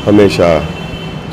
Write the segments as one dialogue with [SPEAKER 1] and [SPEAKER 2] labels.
[SPEAKER 1] हमेशा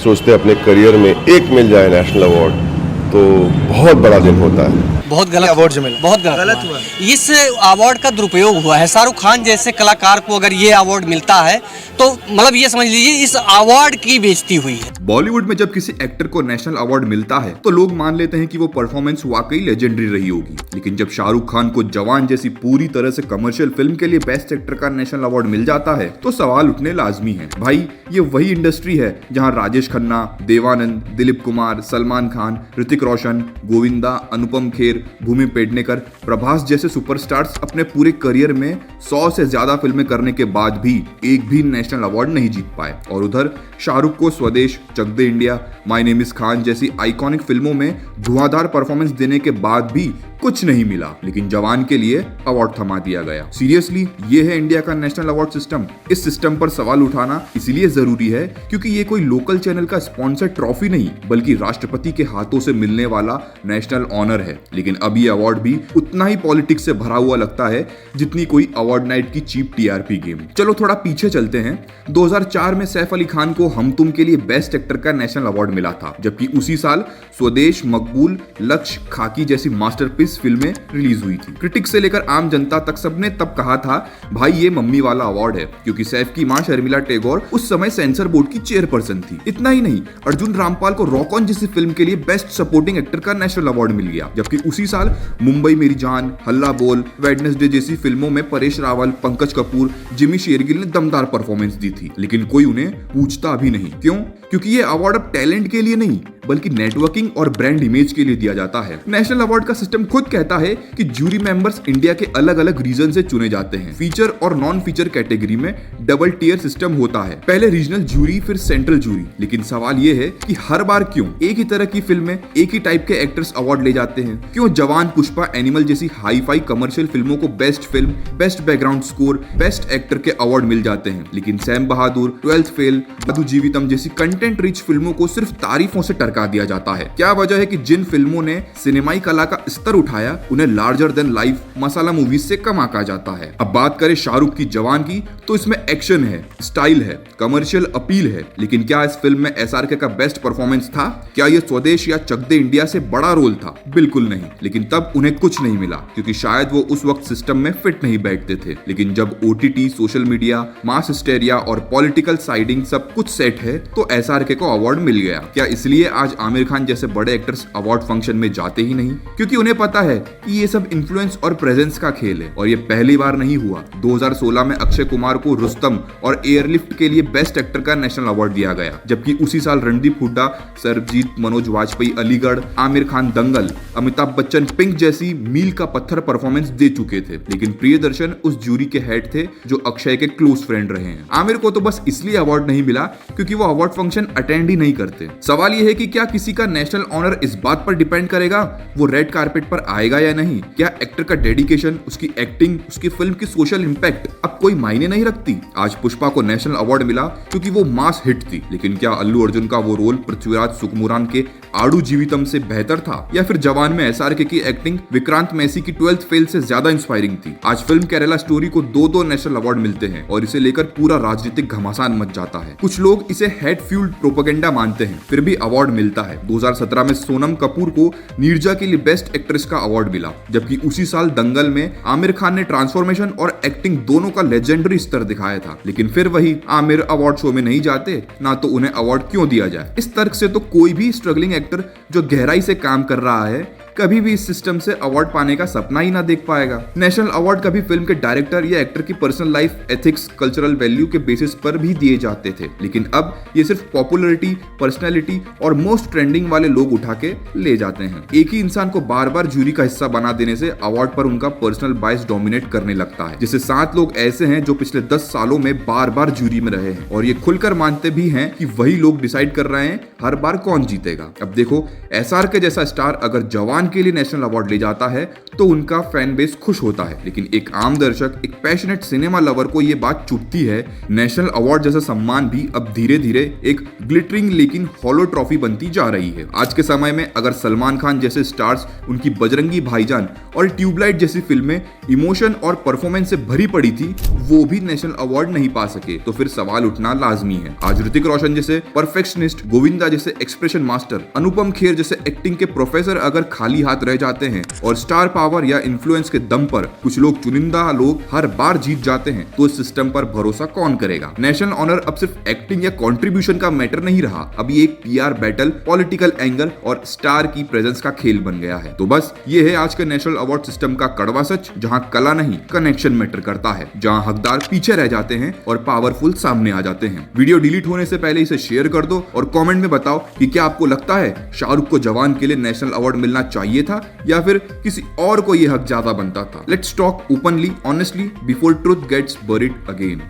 [SPEAKER 1] सोचते अपने करियर में एक मिल जाए नेशनल अवार्ड तो बहुत बड़ा दिन होता है।
[SPEAKER 2] बहुत गलत अवार्ड जो मिला, बहुत गलत हुआ। इस अवार्ड का दुरुपयोग हुआ है। शाहरुख खान जैसे कलाकार को अगर ये अवार्ड मिलता है तो मतलब ये समझ लीजिए इस अवार्ड की बेइज्जती हुई है।
[SPEAKER 3] बॉलीवुड में जब किसी एक्टर को नेशनल अवार्ड मिलता है तो लोग मान लेते हैं कि वो परफॉर्मेंस वाकई लेजेंडरी रही होगी, लेकिन जब शाहरुख खान को जवान जैसी पूरी तरह से कमर्शियल फिल्म के लिए बेस्ट एक्टर का नेशनल अवार्ड मिल जाता है तो सवाल उठने लाजमी है। भाई ये वही इंडस्ट्री है जहां राजेश खन्ना, देवानंद, दिलीप कुमार, सलमान खान, ऋतिक रोशन, गोविंदा, अनुपम खेर, भूमि पेडनेकर, प्रभास जैसे सुपरस्टार्स अपने पूरे करियर में 100 से ज्यादा फिल्में करने के बाद भी एक भी नेशनल अवार्ड नहीं जीत पाए। और उधर शाहरुख को Swades, Chak De India, my name is Khan जैसी आइकॉनिक फिल्मों में धुआंधार परफॉर्मेंस देने के बाद भी कुछ नहीं मिला, लेकिन जवान के लिए अवार्ड थमा दिया गया। सीरियसली ये है इंडिया का नेशनल अवार्ड सिस्टम। इस सिस्टम पर सवाल उठाना इसलिए जरूरी है क्योंकि ये कोई लोकल चैनल का स्पॉन्सर ट्रॉफी नहीं बल्कि राष्ट्रपति के हाथों से मिलने वाला नेशनल ऑनर है। लेकिन अब ये अवार्ड भी उतना ही पॉलिटिक्स से भरा हुआ लगता है जितनी कोई अवार्ड नाइट की चीप टीआरपी गेम। चलो थोड़ा पीछे चलते हैं। 2004 में सैफ अली खान को हम तुम के लिए बेस्ट एक्टर का नेशनल अवार्ड मिला था, जबकि उसी साल स्वदेश, मकबूल, लक्ष्य, खाकी जैसी मास्टरपीस फिल्में रिलीज हुई थी। क्रिटिक्स से लेकर आम जनता तक सबने तब कहा था भाई ये मम्मी वाला अवार्ड है, क्योंकि सैफ की मां शर्मिला टैगोर उस समय सेंसर बोर्ड की चेयरपर्सन थी। इतना ही नहीं, अर्जुन रामपाल को रॉक ऑन जैसी फिल्म के लिए बेस्ट सपोर्टिंग एक्टर का नेशनल अवार्ड मिल गया, जबकि उसी साल मुंबई मेरी जान, हल्ला बोल, वेडनेसडे जैसी फिल्मों में परेश रावल, पंकज कपूर, जिमी शेरगिल ने दमदार परफॉर्मेंस दी थी। लेकिन कोई उन्हें पूछता भी नहीं। क्यों? क्योंकि ये अवार्ड अब टैलेंट के लिए नहीं बल्कि नेटवर्किंग और ब्रांड इमेज के लिए दिया जाता है। नेशनल अवार्ड का सिस्टम खुद कहता है कि जूरी मेंबर्स इंडिया के अलग अलग रीजन से चुने जाते हैं। फीचर और नॉन फीचर कैटेगरी में डबल टियर सिस्टम होता है, पहले रीजनल जूरी फिर सेंट्रल जूरी। लेकिन सवाल ये है कि हर बार क्यों एक ही तरह की फिल्म में एक ही टाइप के एक्टर्स अवार्ड ले जाते हैं? क्यों जवान, पुष्पा, एनिमल जैसी हाई फाई कमर्शियल फिल्मों को best film, best background score, best actor के अवार्ड मिल जाते हैं, लेकिन सैम बहादुर, 12th फेल, मधु जीवितम जैसी कंटेंट रिच फिल्मों को सिर्फ तारीफों से टरका दिया जाता है? क्या वजह है कि जिन फिल्मों ने सिनेमाई कला का स्तर उठाया उन्हें लार्जर देन लाइफ मसाला मूवीज से कम आंका जाता है? अब बात करें शाहरुख की जवान की तो इसमें एक्शन है, स्टाइल है, कमर्शियल अपील है, लेकिन क्या इस फिल्म में एसआरके का बेस्ट परफॉर्मेंस था? क्या यह स्वदेश या चक दे इंडिया से बड़ा रोल था? बिल्कुल नहीं। लेकिन तब उन्हें कुछ नहीं मिला क्योंकि शायद वो उस वक्त सिस्टम में फिट नहीं बैठते थे। लेकिन जब ओटीटी, सोशल मीडिया, मास हिस्टेरिया और पॉलिटिकल साइडिंग सब कुछ सेट है तो एसआरके को अवार्ड मिल गया। क्या इसलिए आज आमिर खान जैसे बड़े एक्टर्स अवार्ड फंक्शन में जाते ही नहीं? क्योंकि उन्हें पता है कि ये सब इन्फ्लुएंस और प्रेजेंस का खेल है। और ये पहली बार नहीं हुआ। 2016 में अक्षय कुमार को रुस्तम और एयरलिफ्ट के लिए बेस्ट एक्टर का नेशनल अवार्ड दिया गया, जबकि उसी साल रणदीप हुड्डा, सरबजीत, मनोज वाजपेयी अलीगढ़, आमिर खान दंगल, अमिताभ बच्चन पिंक जैसी मील का पत्थर परफॉर्मेंस दे चुके थे। लेकिन प्रियदर्शन उस जूरी के हेड थे जो अक्षय के क्लोज फ्रेंड रहे हैं। आमिर को तो बस इसलिए अवार्ड नहीं मिला क्योंकि वो अवार्ड फंक्शन अटेंड ही नहीं करते। सवाल यह है कि क्या किसी का नेशनल ऑनर इस बात पर डिपेंड करेगा वो रेड कारपेट पर आएगा या नहीं? क्या एक्टर का डेडिकेशन, उसकी एक्टिंग, उसकी फिल्म की सोशल इंपैक्ट अब कोई मायने नहीं रखती? आज पुष्पा को नेशनल अवार्ड मिला क्योंकि वो मास हिट थी, लेकिन क्या अल्लू अर्जुन का वो रोल पृथ्वीराज सुकुमारन के आड़ू जीवितम से बेहतर था? या फिर जवान में एसआरके की एक्टिंग विक्रांत मैसी की 12th फेल से ज्यादा इंस्पायरिंग थी? आज फिल्म केरला स्टोरी को दो नेशनल अवार्ड मिलते हैं और इसे लेकर पूरा राजनीतिक घमासान मच जाता है। कुछ लोग इसे हेट फ्यूल्ड प्रोपेगेंडा मानते हैं, फिर भी अवार्ड मिलता है। 2017 में सोनम कपूर को नीरजा के लिए बेस्ट एक्ट्रेस का अवार्ड मिला, जबकि उसी साल दंगल में आमिर खान ने ट्रांसफॉर्मेशन और एक्टिंग दोनों का लेजेंडरी स्तर दिखाया था। लेकिन फिर वही आमिर अवार्ड शो में नहीं जाते ना, तो उन्हें अवार्ड क्यों दिया जाए? इस तर्क से तो कोई भी स्ट्रगलिंग एक्टर जो गहराई से काम कर रहा है कभी भी इस सिस्टम से अवार्ड पाने का सपना ही ना देख पाएगा। नेशनल अवार्ड कभी फिल्म के डायरेक्टर या एक्टर की personal life, ethics, cultural value के बेसिस पर भी दिए जाते थे, लेकिन अब ये सिर्फ पॉपुलैरिटी, पर्सनैलिटी और मोस्ट ट्रेंडिंग वाले लोग उठा के ले जाते हैं। एक ही इंसान को बार बार जूरी का हिस्सा बना देने से अवार्ड पर उनका पर्सनल बायस डोमिनेट करने लगता है। जैसे 7 लोग ऐसे हैं जो पिछले 10 सालों में बार बार जूरी में रहे हैं और ये खुलकर मानते भी हैं कि वही लोग डिसाइड कर रहे हैं हर बार कौन जीतेगा। अब देखो, एसआरके जैसा स्टार अगर जवान जवान के लिए नेशनल अवार्ड ले जाता है तो उनका फैन बेस खुश होता है, लेकिन एक आम दर्शक, एक पैशनेट सिनेमा लवर को ये बात चुभती है। नेशनल अवार्ड जैसा सम्मान भी अब धीरे धीरे एक ग्लिटरिंग लेकिन हॉलो ट्रॉफी बनती जा रही है। आज के समय में अगर सलमान खान जैसे स्टार्स उनकी बजरंगी भाईजान और ट्यूबलाइट जैसी फिल्में इमोशन और परफॉर्मेंस से भरी पड़ी थी, वो भी नेशनल अवार्ड नहीं पा सके, तो फिर सवाल उठना लाजमी है। आज ऋतिक रोशन जैसे परफेक्शनिस्ट, गोविंदा जैसे एक्सप्रेशन मास्टर, अनुपम खेर जैसे एक्टिंग के प्रोफेसर अगर खाली हाथ रह जाते हैं और स्टार पावर या इन्फ्लुएंस के दम पर कुछ लोग, चुनिंदा लोग हर बार जीत जाते हैं, तो इस सिस्टम पर भरोसा कौन करेगा। नेशनल ऑनर अब सिर्फ एक्टिंग या कंट्रीब्यूशन का मैटर नहीं रहा, अब ये एक पीआर बैटल, पॉलिटिकल एंगल और स्टार की प्रेजेंस का खेल बन गया है। तो बस ये है आज के नेशनल अवार्ड सिस्टम का कड़वा सच, जहां कला नहीं कनेक्शन मैटर करता है, जहां हकदार पीछे रह जाते हैं और पावरफुल सामने आ जाते हैं। वीडियो डिलीट होने से पहले इसे शेयर कर दो और कमेंट में बताओ कि क्या आपको लगता है शाहरुख को जवान के लिए नेशनल अवार्ड मिलना चाहिए था या फिर किसी और को यह हक ज्यादा बनता था। Let's talk openly, honestly before truth gets buried again.